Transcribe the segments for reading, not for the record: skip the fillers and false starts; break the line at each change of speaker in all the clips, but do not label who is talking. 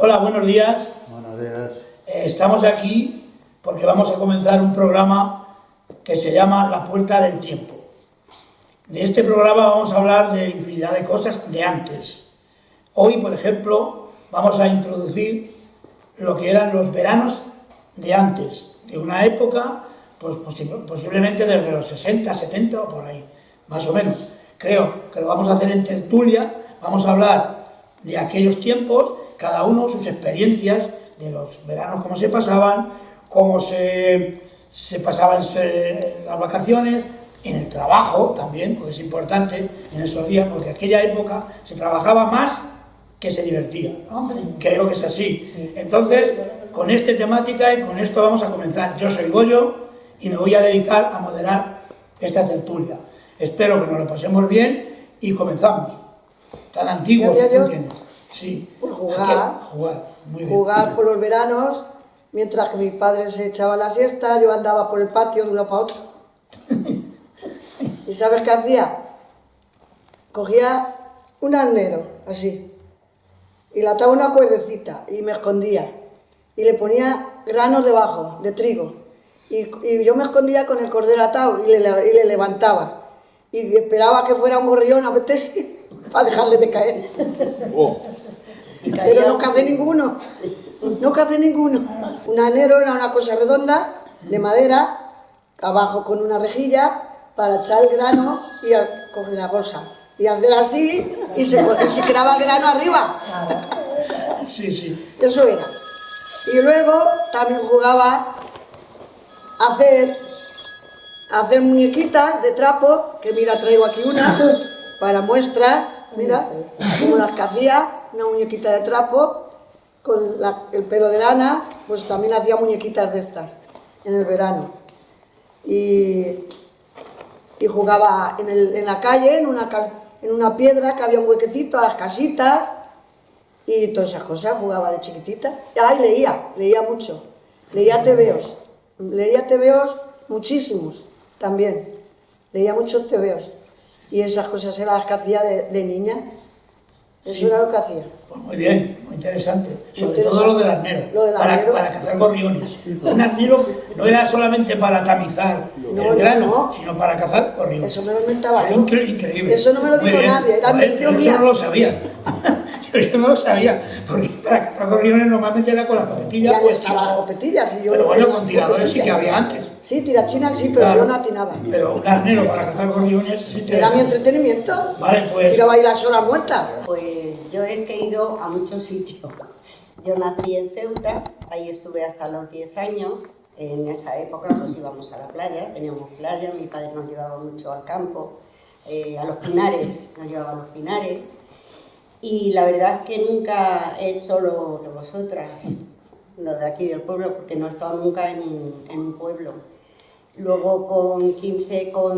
Hola, buenos días.
Buenos días.
Estamos aquí porque vamos a comenzar un programa que se llama La Puerta del Tiempo. De este programa vamos a hablar de infinidad de cosas de antes. Hoy, por ejemplo, vamos a introducir lo que eran los veranos de antes, de una época, pues posiblemente desde los 60, 70 o por ahí, más o menos. Creo que lo vamos a hacer en tertulia, vamos a hablar de aquellos tiempos, cada uno sus experiencias de los veranos, cómo se pasaban, cómo se pasaban las vacaciones, en el trabajo también, porque es importante en esos días, porque aquella época se trabajaba más que se divertía. Creo que es así. Sí. Entonces, con esta temática y con esto vamos a comenzar. Yo soy Goyo y me voy a dedicar a moderar esta tertulia. Espero que nos lo pasemos bien y comenzamos. Tan antiguos, ¿tú entiendes? Sí.
Por jugar.
Muy bien.
Jugar por los veranos, mientras que mi padre se echaba la siesta, yo andaba por el patio de una para otra. ¿Y sabes qué hacía? Cogía un arnero, así, y le ataba una cuerdecita y me escondía. Y le ponía granos debajo, de trigo. Y yo me escondía con el cordero atado y le levantaba. Y esperaba que fuera un gorrión a meterse para dejarle de caer.
Oh.
Pero no cacé ninguno. No cacé ninguno. Un arnero era una cosa redonda, de madera, abajo con una rejilla, para echar el grano y coger la bolsa. Y hacer así, y se quedaba el grano arriba.
Sí, sí.
Eso era. Y luego también jugaba a hacer muñequitas de trapo, que mira, traigo aquí una, para muestra, mira, como las que hacía, una muñequita de trapo, con el pelo de lana, pues también hacía muñequitas de estas, en el verano. Y jugaba en la calle, en una piedra que había un huequecito, a las casitas, y todas esas cosas, jugaba de chiquitita. Y leía mucho, leía tebeos muchísimos también, leía muchos tebeos, y esas cosas eran las que hacía de niña, eso era lo que hacía.
Pues muy bien, muy interesante, sobre todo lo del arnero, para cazar gorriones. Un arnero no era solamente para tamizar el grano, sino para cazar gorriones.
Eso me lo inventaba yo.
Increíble.
Eso no me lo dijo nadie, era invención mía.
Yo no lo sabía. Yo no lo sabía, porque para cazar gorriones normalmente era con la copetilla.
Ya no estaba la copetilla, si yo.
Pero bueno, con tiradores sí que había antes.
Sí, tirachinas sí, pero claro, yo no atinaba.
Pero un arnero para cazar gorriones sí te
era mi entretenimiento.
Vale, pues.
Tiraba ahí las horas muertas.
Pues yo he ido a muchos sitios. Yo nací en Ceuta, ahí estuve hasta los 10 años. En esa época pues íbamos a la playa, teníamos playa, mi padre nos llevaba mucho al campo, a los pinares, nos llevaba a los pinares. Y la verdad es que nunca he hecho lo que vosotras, lo de aquí del pueblo, porque no he estado nunca en un pueblo. Luego con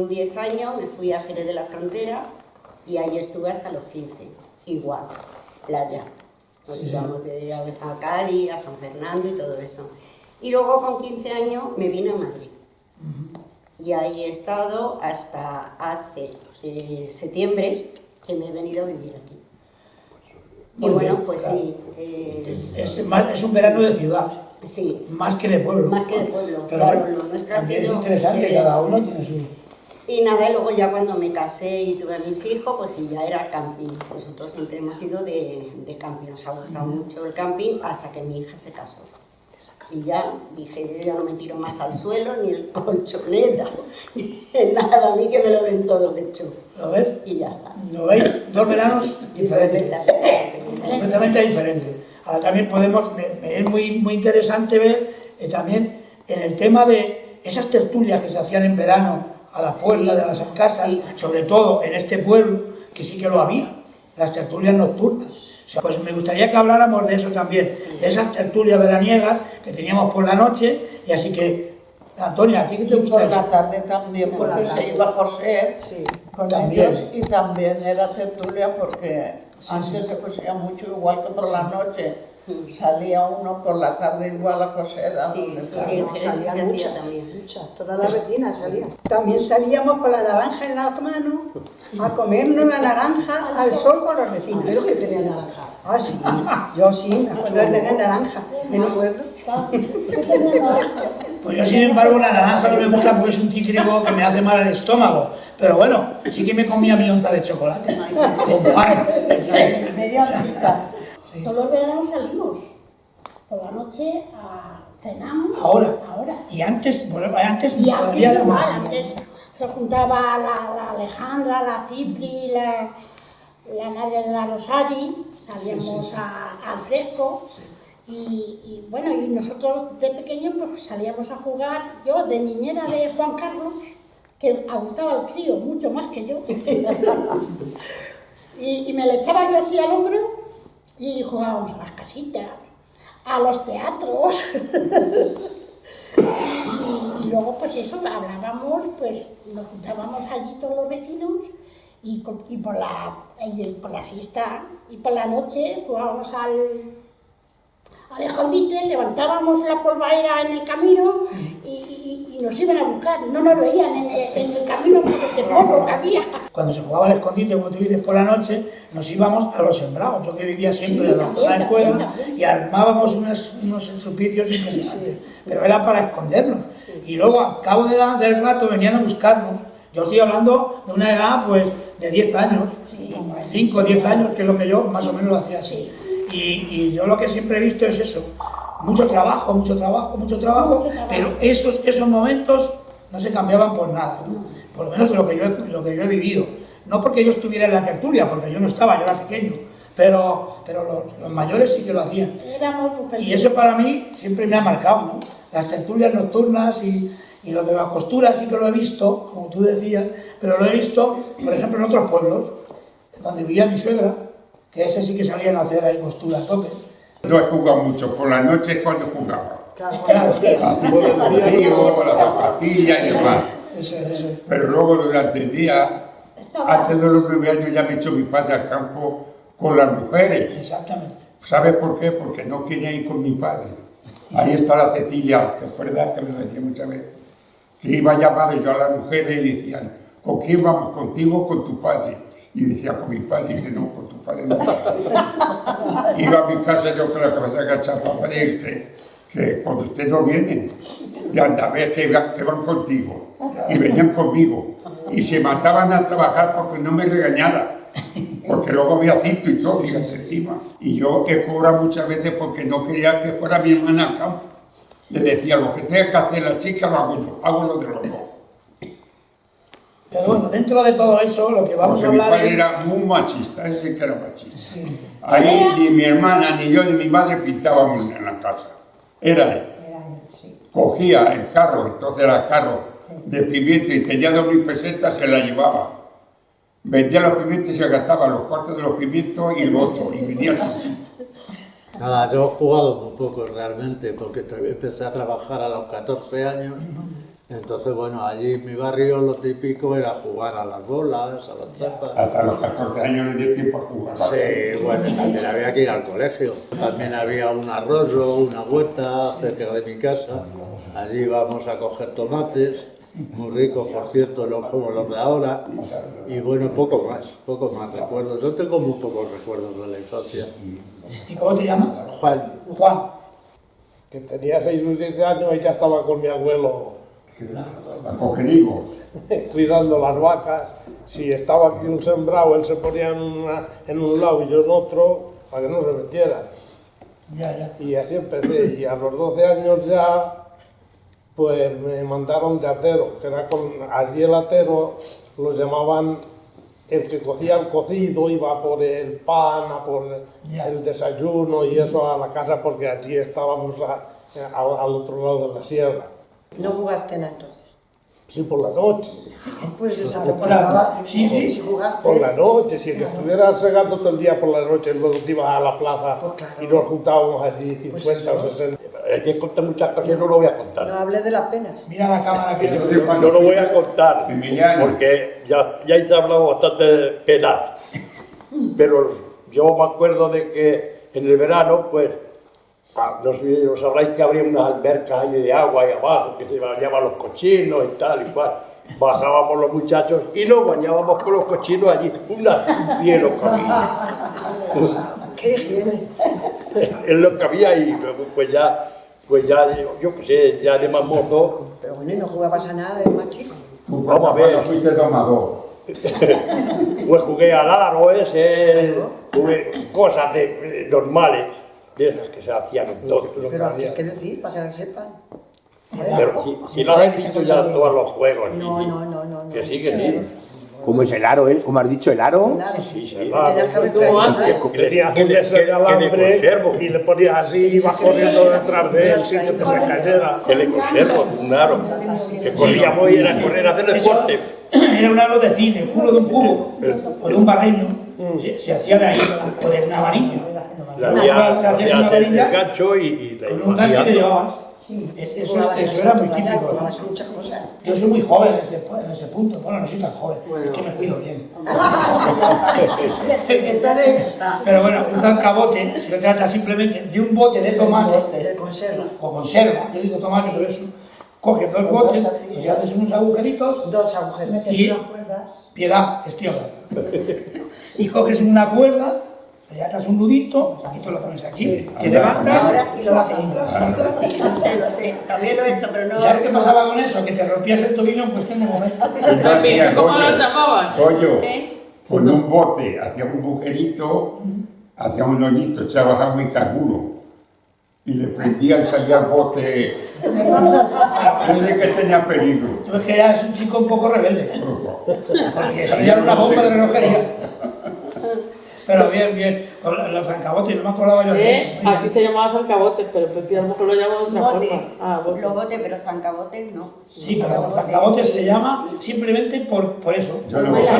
10 años me fui a Jerez de la Frontera y ahí estuve hasta los 15, igual, playa. Nos íbamos a Cádiz, a San Fernando y todo eso. Y luego con 15 años me vine a Madrid. Y ahí he estado hasta hace septiembre que me he venido a vivir aquí.
Muy
y bueno,
bien,
pues
claro.
sí.
Es un verano de ciudad.
Sí.
Más que de pueblo.
Más que de pueblo,
pero
claro.
Bueno,
Lo nuestro
también
ha sido,
es interesante, cada uno tiene su...
Y nada, y luego ya cuando me casé y tuve a mis hijos, pues sí, ya era camping. Nosotros siempre hemos ido de camping, nos ha gustado mucho el camping hasta que mi hija se casó. Y ya dije, yo ya no me tiro más al suelo, ni el colchoneta, ni nada, a mí que me lo ven todo hecho.
¿Lo ves?
Y ya está.
¿Lo veis? Dos veranos diferentes. Completamente diferentes. Ahora también podemos, es muy interesante ver también en el tema de esas tertulias que se hacían en verano a la puerta de las casas, sobre todo en este pueblo, que sí que lo había, las tertulias nocturnas. O sea, pues me gustaría que habláramos de eso también, de esas tertulias veraniegas que teníamos por la noche, y así que, Antonia, ¿a ti qué te gusta eso?
Por la tarde también, porque se iba a coser con ellos, y también era tertulia porque antes se cosía mucho, igual que por la noche. Salía uno por la tarde igual a coser.
Sí,
donde
sí,
fuera.
en Jerez
salía
se
mucha,
hacía también.
mucha, todas las vecinas salían.
También salíamos con la naranja en la mano a comernos la naranja al sol con los vecinos.
Creo que tenía naranja.
Ah, sí, yo sí, me acuerdo de tener naranja.
Me acuerdo.
Pues yo, sin embargo, la naranja no me gusta porque es un cítrico que me hace mal al estómago. Pero bueno, sí que me comía mi onza de chocolate. Con pan.
Media rica.
Sí.
Todos los veranos salimos. Por la noche cenamos.
Ahora.
Ahora.
Y antes, bueno, antes
Y
todavía
antes
era
igual,
más.
antes se juntaba la Alejandra, la Cipri, la madre de la Rosari, salíamos al fresco. Y bueno, y nosotros de pequeños pues salíamos a jugar, yo de niñera de Juan Carlos, que agustaba al crío mucho más que yo, y me le echaba yo así al hombro y jugábamos a las casitas, a los teatros, y luego pues eso, hablábamos, pues nos juntábamos allí todos los vecinos y por la siesta y por la noche jugábamos al escondite, levantábamos la polvaera en el camino y nos iban a buscar, no nos veían en el camino de polvo que había.
Cuando se jugaba al escondite, como tú dices, por la noche, nos íbamos a los sembrados. Yo que vivía siempre
Sí,
en la
también,
zona de fuera
también.
y armábamos unos supicios impresionantes. Pero era para escondernos. Y luego, al cabo del rato, venían a buscarnos. Yo estoy hablando de una edad, pues, de 10 años, 5 o 10 años, que es lo que yo más o menos lo hacía así. Y yo lo que siempre he visto es eso, mucho trabajo, pero esos momentos no se cambiaban por nada, ¿no? Por lo menos lo que yo he vivido. No porque yo estuviera en la tertulia, porque yo no estaba, yo era pequeño, pero los mayores sí que lo hacían.
Éramos muy
Y
felices.
eso para mí siempre me ha marcado, ¿no? Las tertulias nocturnas y lo de la costura sí que lo he visto, como tú decías, pero lo he visto, por ejemplo, en otros pueblos, donde vivía mi suegra, que ese sí que salían a hacer ahí costura a tope.
No he jugado mucho, por la noche es cuando jugaba.
Claro,
Con la zapatilla y demás.
ese.
Pero luego durante el día, antes de los 9 años ya me echó mi padre al campo con las mujeres.
Exactamente.
¿Sabes por qué? Porque no quería ir con mi padre. Ahí está la Cecilia, que fue verdad que me lo decía muchas veces, que iba a llamar yo a las mujeres y decían, ¿con quién vamos? ¿Contigo o con tu padre? Y decía, con mi padre. Y dice, no, con tu padre no. Iba a mi casa yo con la cabeza agachada, papá, y dije, que cuando ustedes no vienen, ya anda, ves que van contigo. Y venían conmigo. Y se mataban a trabajar porque no me regañaran. Porque luego había cinto y todo, fíjate encima. Y yo que cobra muchas veces porque no quería que fuera mi hermana al campo. Le decía, lo que tenga que hacer la chica lo hago yo, hago lo de los dos.
Pero bueno, dentro de todo eso, lo que vamos
Porque
a
mi
hablar
padre
es...
era muy machista, ese que era machista. Ahí ni mi hermana, ni yo, ni mi madre pintábamos en la casa. Era él. Cogía el carro, entonces era carro de pimiento y tenía 2.000 pesetas, se la llevaba. Vendía los pimientos y se gastaba los cuartos de los pimientos y lo otro, y venía así.
Nada, yo he jugado muy poco realmente, porque empecé a trabajar a los 14 años. Entonces, bueno, allí en mi barrio lo típico era jugar a las bolas, a las chapas.
Hasta los 14 años le di tiempo a jugar.
Sí, bueno, también había que ir al colegio. También había un arroyo, una huerta cerca de mi casa. Allí íbamos a coger tomates, muy ricos, por cierto, como los de ahora. Y bueno, poco más recuerdos. Yo tengo muy pocos recuerdos de la infancia.
¿Y cómo te llamas?
Juan,
Juan.
Que tenía 6 o 7 años y ya estaba con mi abuelo
A coger higos.
cuidando las vacas. Si estaba aquí un sembrado, él se ponía en un lado y yo en otro, para que no se metiera.
Ya.
Y así empecé. Y a los 12 años ya, pues me mandaron de acero, que era allí el acero lo llamaban el que cogía el cocido, iba por el pan, a por el desayuno y eso a la casa, porque allí estábamos al otro lado de la sierra.
¿No jugaste nada entonces?
Sí, por la noche.
Pues esa
Claro. Sí.
Si jugaste...
Por la noche, si que estuvieras segando todo el día por la noche, luego te ibas a la plaza
Pues claro.
y nos juntábamos allí 50 o 60. Hay que contar muchas cosas, no lo voy a contar.
No hables de las penas.
Mira la cámara que...
No lo voy a contar,
Emiliano.
porque ya se ha hablado bastante de penas. Pero yo me acuerdo de que en el verano, pues,
No sé, os sabréis que habría unas albercas ahí de agua ahí abajo, que se bañaban los cochinos y tal y cual. Bajábamos los muchachos y nos bañábamos con los cochinos allí. Un cielo que había.
¡Qué higiene!
Es lo que había y luego pues ya yo qué sé, ya de más mozo.
Pero bueno, no jugabas a nada de más chico.
Vamos a ver.
Fuiste domador.
Pues jugué al aro ese, jugué cosas normales, de esas que se hacían en todo.
Pero hay que decir, para que lo sepan.
Pero si lo has visto ya todos los juegos.
No.
Que sí, que sí.
¿Cómo es el aro, ¿Cómo has dicho, el aro?
Sí,
Tenías que haber traído.
Tenías un deseo de alambre y le ponías así y ibas corriendo detrás de él sin que te se cayera. Que le conservo, un aro. Que corríamos y era correr a hacer deporte.
Era un aro de cine, el culo de un cubo, o de un barreño, se hacía de ahí, o de una varilla.
Le hacías el gancho y
con un gancho que llevabas. Eso era muy típico. Yo soy muy joven en ese punto. Bueno, no soy tan joven, es que me cuido bien. Pero bueno, un zancabote se trata simplemente de un bote de tomate o conserva. Yo digo tomate, pero eso. Coges dos botes, y haces unos agujeritos.
Dos agujeros.
Y piedad, estoy hablando. Y coges una cuerda. Le atas un nudito y tú lo pones aquí, te levantas.
Ahora sí lo sé. Sí, lo sé. También lo he hecho, pero no.
¿Sabes qué pasaba con eso? Que te rompías el tobillo en cuestión de momento.
¿Cómo lo llamabas?
Pollo, con un bote, hacía un agujerito, hacía un hoyito, echabas agua y carburo. Y le prendía y salía el bote. Parece que tenía peligro.
Tú es que eras un chico un poco rebelde. Porque salía una bomba de relojería. Pero bien, los zancabotes, no me acordaba yo de eso.
Aquí se llamaba zancabotes, pero Pepi a lo mejor lo llama de otra forma.
Botes. Los botes, pero zancabotes no.
Sí, pero los zancabotes se llama simplemente por eso.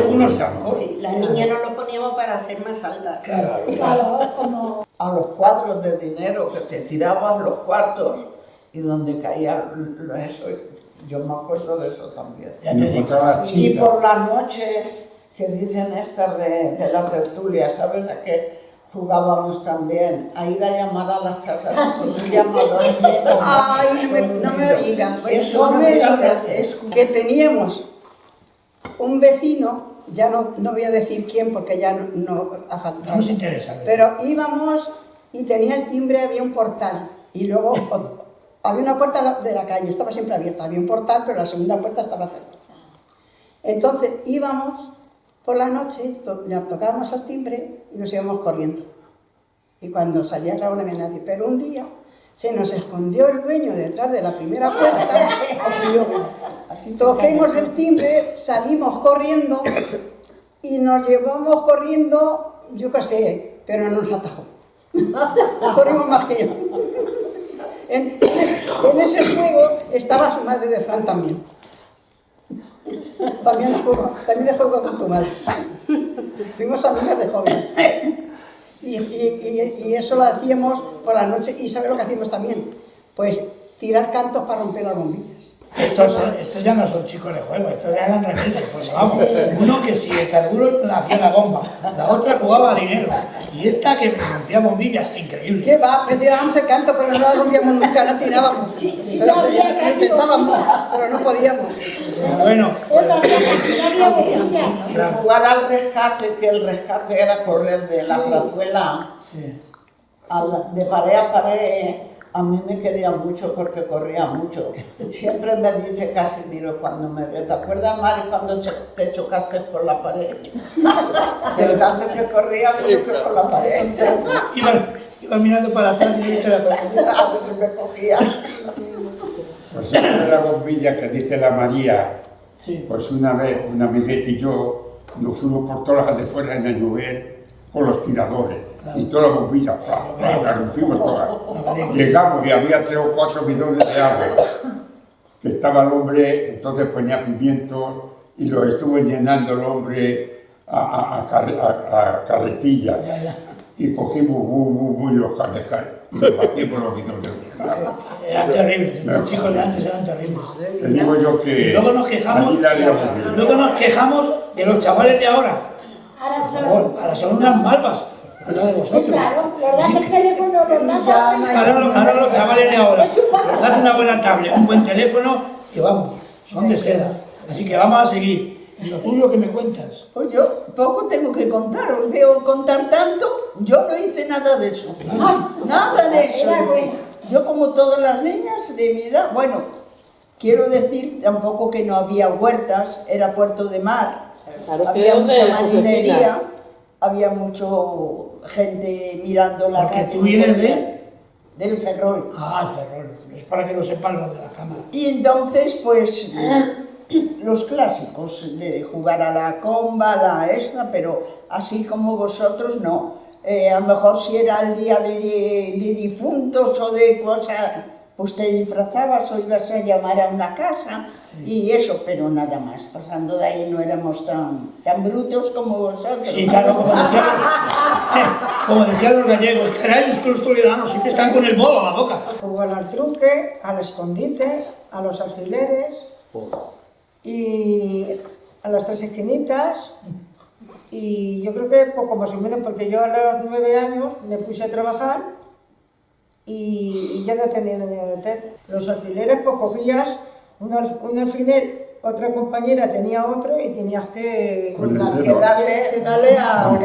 Unos zancos.
Sí, las niñas nos los poníamos para ser más altas.
Claro.
Como
A los cuadros de dinero, que te tirabas los cuartos y donde caía eso. Yo me acuerdo de eso también.
Ya te digo.
Y por la noche, que dicen estas de la tertulia, ¿sabes? A que jugábamos también a ir a llamar a las casas con un llamador.
Ay, no me digas,
Eso
no me digas, que teníamos un vecino, ya no voy a decir quién porque ya no
nos interesa.
Pero íbamos y tenía el timbre, había un portal y luego había una puerta de la calle, estaba siempre abierta, había un portal pero la segunda puerta estaba cerrada. Entonces íbamos por la noche, ya tocábamos el timbre y nos íbamos corriendo. Y cuando salía, claro, no había nadie. Pero un día se nos escondió el dueño detrás de la primera puerta. Toquemos el timbre, salimos corriendo y nos llevamos corriendo, yo qué sé, pero no nos atajó. Corrimos más que yo. En ese juego estaba su madre de Fran también. También le juego con tu madre. Fuimos amigas de jóvenes. Y eso lo hacíamos por la noche. ¿Y sabes lo que hacíamos también? Pues tirar cantos para romper las bombillas.
Estos ya no son chicos de juego, estos ya eran rebeldes. Pues vamos, uno que si el carburo hacía la bomba, la otra jugaba a dinero. Y esta que rompía bombillas, increíble.
¿Qué va? Me tirábamos el canto, pero no la rompíamos nunca, la tirábamos. Pero intentábamos, pero no podíamos.
Bueno,
Jugar al rescate, que el rescate era correr de la plazuela de pared a pared. A mí me quería mucho porque corría mucho. Siempre me dice Casimiro cuando me ve, ¿te acuerdas, Mari, cuando te chocaste por la pared? De tanto que corría, me choqué por la pared.
Iba mirando para atrás y viste la pared.
A veces me cogía.
Pues esa de la bombilla que dice la María, pues una vez, una amigueta y yo nos fuimos por todas las de fuera en el Nubel con los tiradores. Y todas las bombillas, las rompimos todas. Llegamos y había 3 o 4 bidones de agua. Que estaba el hombre, entonces ponía pimientos y los estuvo llenando el hombre a carretilla. Y cogimos y los y los vaciamos los bidones.
Eran terribles, los chicos de antes eran terribles.
Te digo yo que.
Y luego nos quejamos de los chavales de ahora. Por favor, ahora son unas malvas. al lado de vosotros.
Sí, claro, los das el teléfono, los das
Ya
a...
no hay-
Ahora los chavales de ahora,
Es un paso.
les das una buena tablet, un buen teléfono y vamos, son de seda. Así que vamos a seguir. ¿Y lo tuyo que me cuentas?
Pues yo poco tengo que contar, os veo contar tanto, yo no hice nada de eso. Nada de eso.
Era
hice.
bueno.
Yo como todas las niñas de mi edad, bueno, quiero decir tampoco que no había huertas, era puerto de mar,
Claro,
había
creo
mucha
de
marinería,
Josefina.
había mucho gente mirando la
Porque
radio.
tú vienes de...
Del Ferrol.
Ah, Ferrol, es para que lo sepan los de la cámara.
Y entonces, pues, los clásicos, de jugar a la comba, a la extra, pero así como vosotros, no. A lo mejor si era el día de difuntos o de cosas, pues te disfrazabas o ibas a llamar a una casa y eso, pero nada más. Pasando de ahí no éramos tan brutos como vosotros.
Sí, claro, como decían los gallegos, caray, es que los toledanos siempre están con el bolo a la boca.
Jugar al truque, al escondite, a los alfileres y a las tres esquinitas. Y yo creo que poco más o menos, porque yo a los 9 años me puse a trabajar y ya no tenía ni edad. Los alfileres, pues cogías un alfiler, otra compañera tenía otro y tenías que darle a...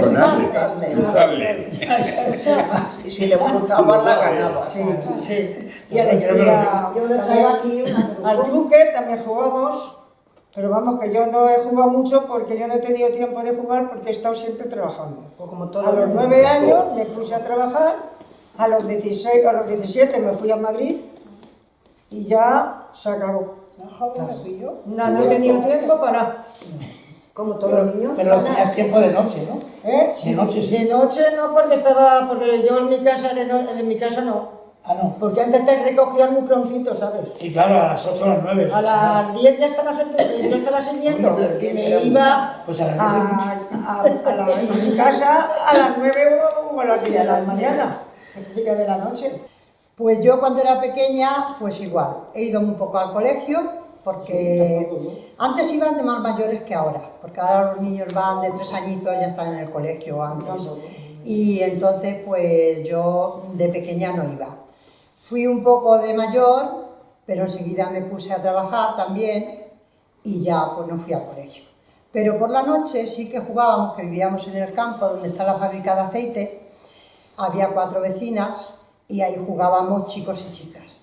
Cruzarle.
Y si le cruzaban la ganaba.
Sí, sí. Y al truque también jugamos, pero vamos, que yo no he jugado mucho porque yo no he tenido tiempo de jugar porque he estado siempre trabajando. A los 9 años me puse a trabajar, a los 16, a los 17 me fui a Madrid y ya se acabó. No he tenido tiempo para...
Como todos los niños.
Pero tenías tiempo de noche, ¿no?
De noche sí. De noche no, porque yo en mi casa no.
Ah, no.
Porque antes te recogían muy prontito, ¿sabes?
Sí, claro, a las 8 o a las 9.
A las 10 ya yo estaba sirviendo y me iba
Pues a las 10
a mi casa a las 9 o a las 10 de la mañana, de la noche.
Pues yo cuando era pequeña, pues igual, he ido muy poco al colegio, porque antes iban de más mayores que ahora, porque ahora los niños van de 3 añitos, ya están en el colegio antes. Y entonces pues yo de pequeña no iba. Fui un poco de mayor, pero enseguida me puse a trabajar también y ya pues no fui al colegio. Pero por la noche sí que jugábamos, que vivíamos en el campo donde está la fábrica de aceite, había 4 vecinas y ahí jugábamos chicos y chicas.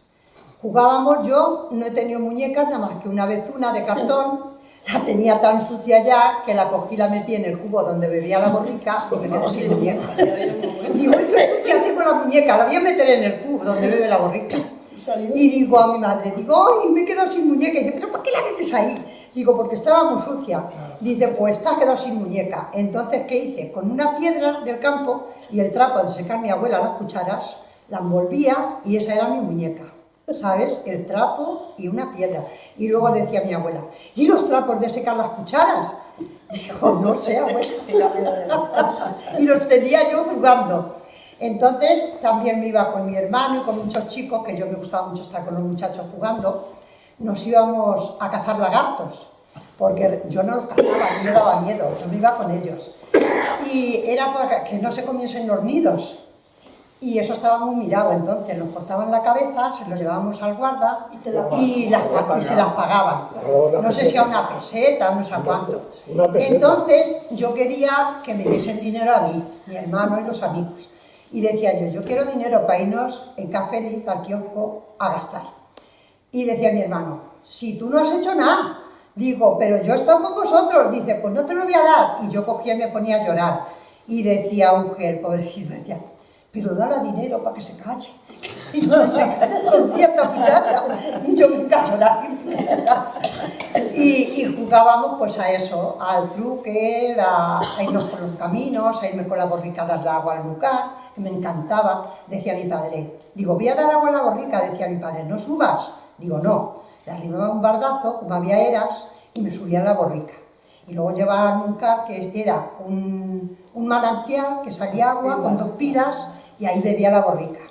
Jugábamos, yo no he tenido muñecas, nada más que una vez una de cartón, la tenía tan sucia ya que la cogí y la metí en el cubo donde bebía la borrica y me quedé sin muñeca. Digo, ¡ay, qué sucia tengo la muñeca! La voy a meter en el cubo donde bebe la borrica. Y digo a mi madre, ¡ay, me he quedado sin muñeca! Y dice, ¿pero por qué la metes ahí? Digo, porque estaba muy sucia. Dice, pues te has quedado sin muñeca. Entonces, ¿qué hice? Con una piedra del campo y el trapo de secar mi abuela las cucharas, la envolvía y esa era mi muñeca. ¿Sabes? El trapo y una piedra. Y luego decía mi abuela, ¿y los trapos de secar las cucharas? Digo, no sé, abuela. Y los tenía yo jugando. Entonces también me iba con mi hermano y con muchos chicos, que yo me gustaba mucho estar con los muchachos jugando. Nos íbamos a cazar lagartos, porque yo no los cazaba, a mí me daba miedo, yo me iba con ellos. Y era para que no se comiesen los nidos. Y eso estaba muy mirado, entonces nos cortaban la cabeza, se los llevábamos al guarda y se las pagaban. No sé si a una peseta, no sé a cuánto. Entonces yo quería que me diesen dinero a mí, mi hermano y los amigos. Y decía yo quiero dinero para irnos en Café Liz al kiosco a gastar. Y decía mi hermano, si tú no has hecho nada. Digo, pero yo he estado con vosotros. Dice, pues no te lo voy a dar. Y yo cogía y me ponía a llorar. Y decía Ungel, pobrecito, decía, pero dale dinero para que se calle, que si no se calla todo el día esta muchacha. Y yo me encanto llorar. Y jugábamos pues a eso, al truque, a irnos por los caminos, a irme con la borrica a dar agua al lugar, que me encantaba. Decía mi padre, digo, voy a dar agua a la borrica, decía mi padre, no subas. Digo, no, le arrimaba un bardazo, como había eras, y me subía a la borrica. Y luego llevaba al Muncar, que era un manantial que salía agua con 2 pilas y ahí bebía la borrica.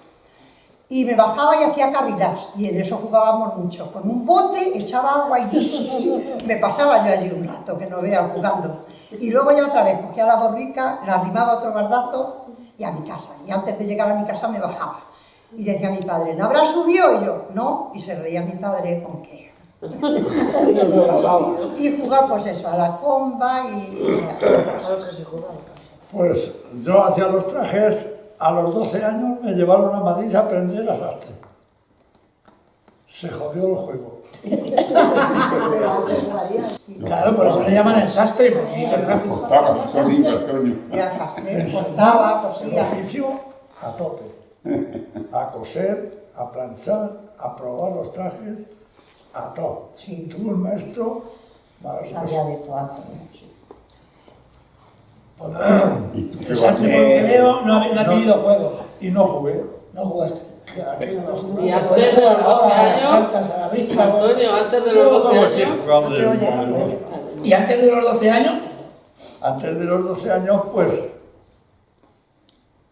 Y me bajaba y hacía carrilas, y en eso jugábamos mucho. Con un bote echaba agua y me pasaba yo allí un rato, que no vea, jugando. Y luego ya otra vez cogía la borrica, la arrimaba otro bardazo y a mi casa. Y antes de llegar a mi casa me bajaba. Y decía mi padre, ¿no habrás subido? Y yo, no. Y se reía mi padre, ¿con qué? Y jugar pues eso, a la comba y a lo que se jugaba.
Pues yo hacía los trajes, a los 12 años me llevaron a Madrid a aprender a sastre. Se jodió el juego.
Claro, por eso le llaman el sastre, porque dice traje.
Cortaba, eso digo, Antonio.
Cortaba,
El oficio a tope. A coser, a planchar, a probar los trajes, a todo. Tuve un maestro maravilloso.
Sabía de todo, Antonio.
El sastre, por lo que veo, no ha tenido juegos.
Y no jugué.
No jugaste.
Y antes de los 12 años, Antonio, antes de los 12 años.
¿Y antes de los 12 años?
Antes de los 12 años, pues,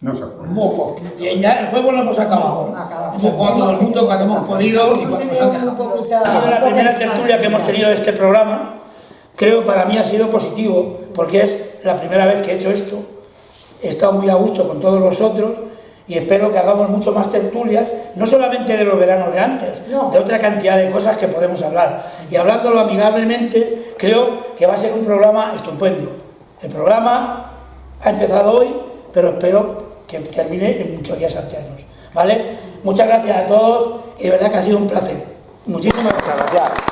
No se acuerda.
muy poquito.
Y ya el juego lo hemos acabado. Hemos jugado todo el mundo cuando hemos podido y cuando nos han dejado. Ha sido la primera tertulia que hemos tenido de este programa. Creo para mí ha sido positivo, porque es la primera vez que he hecho esto. He estado muy a gusto con todos vosotros y espero que hagamos mucho más tertulias, no solamente de los veranos de antes, de otra cantidad de cosas que podemos hablar. Y hablándolo amigablemente, creo que va a ser un programa estupendo. El programa ha empezado hoy, pero espero que termine en muchos días alternos. ¿Vale? Muchas gracias a todos y de verdad que ha sido un placer. Muchísimas gracias.